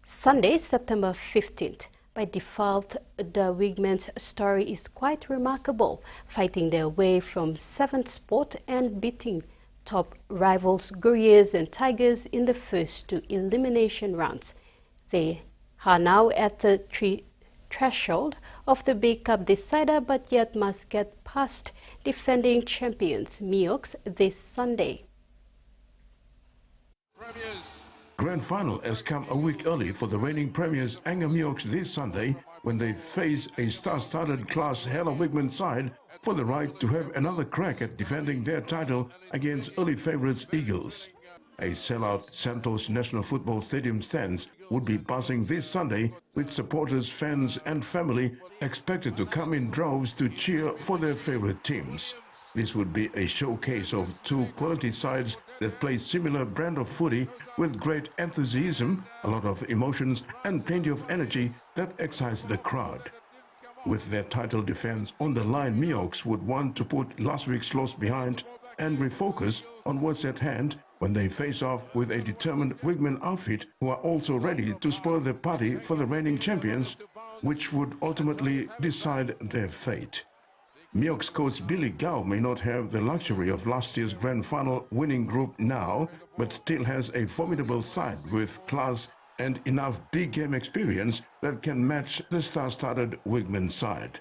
[SPEAKER 22] Sunday, September 15th. By default, the Wigman's story is quite remarkable, fighting their way from 7th spot and beating top rivals Warriors and Tigers in the first 2 elimination rounds. They are now at the threshold of the Big Cup decider, but yet must get past defending champions Miox this Sunday.
[SPEAKER 16] Grand final has come a week early for the reigning premiers Miox this Sunday when they face a star-studded class Hella Wigman side for the right to have another crack at defending their title against early favourites Eagles. A sellout Santos National Football Stadium stands would be buzzing this Sunday with supporters, fans and family expected to come in droves to cheer for their favourite teams. This would be a showcase of 2 quality sides that play similar brand of footy with great enthusiasm, a lot of emotions and plenty of energy that excites the crowd. With their title defense on the line, Miox would want to put last week's loss behind and refocus on what's at hand when they face off with a determined Wigman outfit who are also ready to spoil the party for the reigning champions, which would ultimately decide their fate. Miox coach Billy Gao may not have the luxury of last year's grand final winning group now, but still has a formidable side with class and enough big game experience that can match the star-studded Wigman side.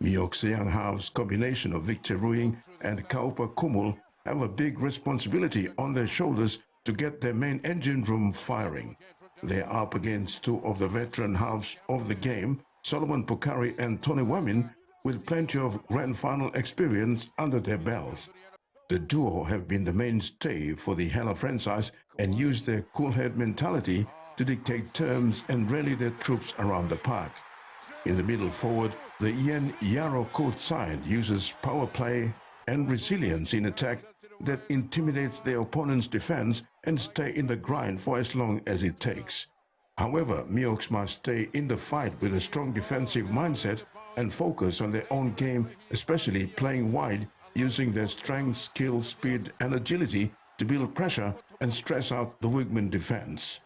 [SPEAKER 16] Miox's young halves combination of Victor Ruing and Kaupa Kumul have a big responsibility on their shoulders to get their main engine room firing. They are up against two of the veteran halves of the game, Solomon Pukari and Tony Wamin, with plenty of grand final experience under their belts. The duo have been the mainstay for the Hela franchise and use their cool head mentality to dictate terms and rally their troops around the park. In the middle forward, the Ian Yarrow coach side uses power play and resilience in attack that intimidates their opponent's defense and stay in the grind for as long as it takes. However, Miox must stay in the fight with a strong defensive mindset and focus on their own game, especially playing wide, using their strength, skill, speed and agility to build pressure and stress out the Wigman defense.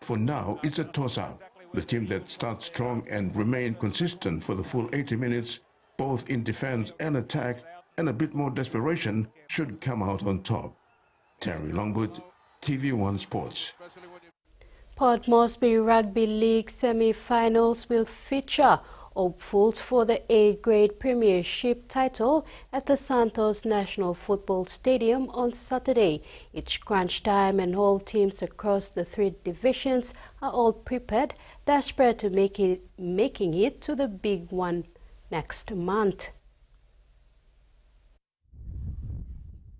[SPEAKER 16] For now, it's a toss-up. The team that starts strong and remain consistent for the full 80 minutes, both in defense and attack, and a bit more desperation, should come out on top. Terry Longwood, TV1 Sports.
[SPEAKER 22] Port Moresby Rugby League semi-finals will feature hopefuls for the A-grade Premiership title at the Santos National Football Stadium on Saturday. It's crunch time and all teams across the three divisions are all prepared, desperate to making it to the big one next month.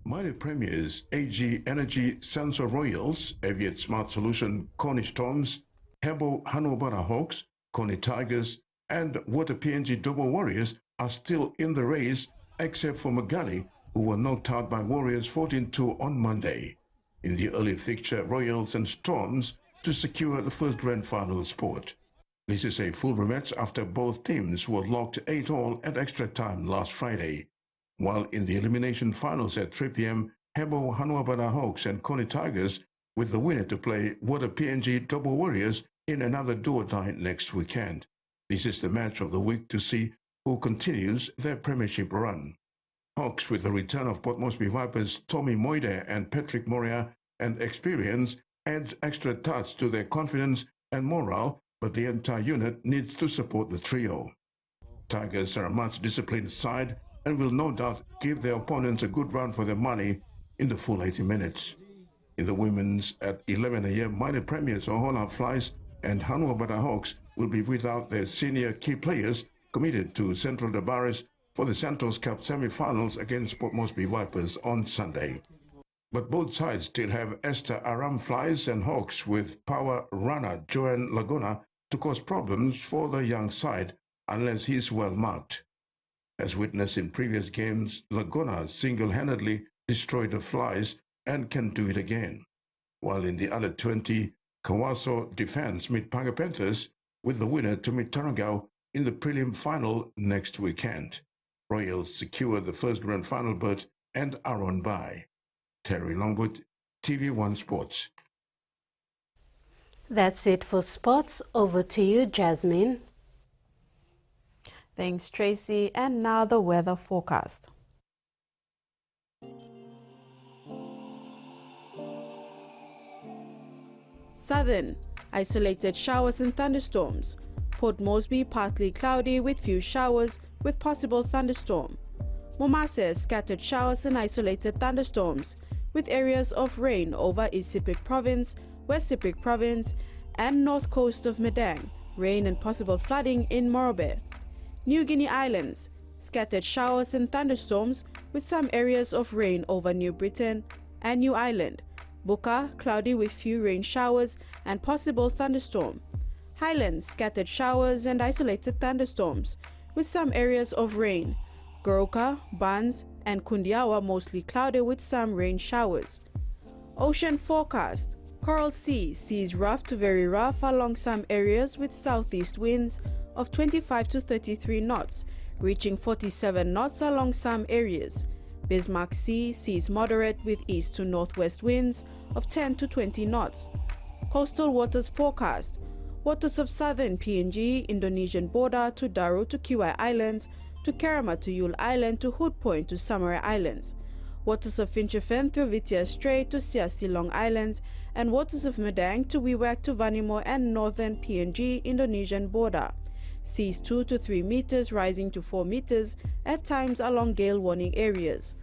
[SPEAKER 16] Mighty Premiers, AG Energy Sensor Royals, Aviate Smart Solution Connie Storms, Hebo Hanobara Hawks, Connie Tigers, and Water PNG Double Warriors are still in the race, except for Magani, who were knocked out by Warriors 14-2 on Monday. In the early fixture, Royals and Storms to secure the first grand final spot. This is a full rematch after both teams were locked 8-all at extra time last Friday. While in the elimination finals at 3 p.m., Hebo Hanuabada Hawks and Connie Tigers with the winner to play Water PNG Double Warriors in another do-or-die next weekend. This is the match of the week to see who continues their premiership run. Hawks, with the return of Port Moresby Vipers Tommy Moide and Patrick Moria and experience, adds extra touch to their confidence and morale, but the entire unit needs to support the trio. Tigers are a much disciplined side and will no doubt give their opponents a good run for their money in the full 80 minutes. In the women's at 11 a.m., Mighty Premiers Ohola Flies and Hanuabada Hawks will be without their senior key players committed to Central Dabares for the Santos Cup semi-finals against Port Moresby Vipers on Sunday. But both sides still have Esther Aram Flies and Hawks with power runner Joanne Laguna to cause problems for the young side unless he's well marked. As witnessed in previous games, Laguna single-handedly destroyed the Flies and can do it again. While in the under 20, Kawaso defends meet Panga Panthers with the winner to meet Tarangao in the prelim final next weekend. Royals secure the first grand final berth and are on bye. Terry Longwood, TV1 Sports.
[SPEAKER 22] That's it for sports. Over to you, Jasmine.
[SPEAKER 3] Thanks, Tracy. And now the weather forecast. Southern, isolated showers and thunderstorms. Port Moresby, partly cloudy with few showers with possible thunderstorm. Momase, scattered showers and isolated thunderstorms with areas of rain over East Sepik Province, West Sepik Province, and north coast of Medang. Rain and possible flooding in Morobe. New Guinea Islands, scattered showers and thunderstorms with some areas of rain over New Britain and New Ireland. Buka, cloudy with few rain showers and possible thunderstorm. Highlands, scattered showers and isolated thunderstorms with some areas of rain. Goroka, Bans, and Kundiawa mostly cloudy with some rain showers. Ocean forecast. Coral Sea, seas rough to very rough along some areas with southeast winds of 25 to 33 knots, reaching 47 knots along some areas. Bismarck Sea, seas moderate with east to northwest winds of 10 to 20 knots. Coastal waters forecast. Waters of southern PNG, Indonesian border to Daru to Kiwai Islands, to Kerama to Yule Island to Hood Point to Samarai Islands. Waters of Finchefin through Vitia Strait to Siasilong Islands, and waters of Medang to Wewak to Vanimo and northern PNG, Indonesian border. Seas 2 to 3 meters rising to 4 meters at times along gale warning areas.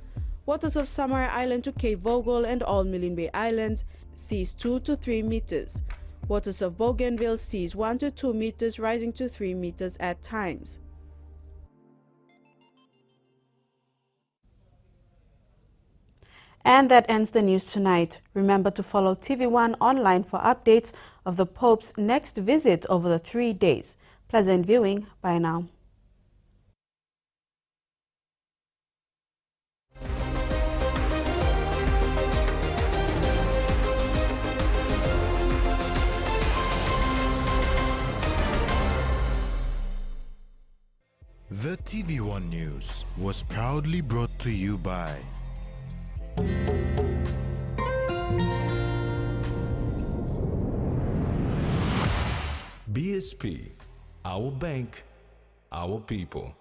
[SPEAKER 3] Waters of Samarai Island to Cape Vogel and all Milne Bay Islands, seas 2 to 3 meters. Waters of Bougainville, seas 1 to 2 meters rising to 3 meters at times. And that ends the news tonight. Remember to follow TV1 online for updates of the Pope's next visit over the 3 days. Pleasant viewing. Bye now.
[SPEAKER 9] The TV1 News was proudly brought to you by
[SPEAKER 18] BSP, our bank, our people.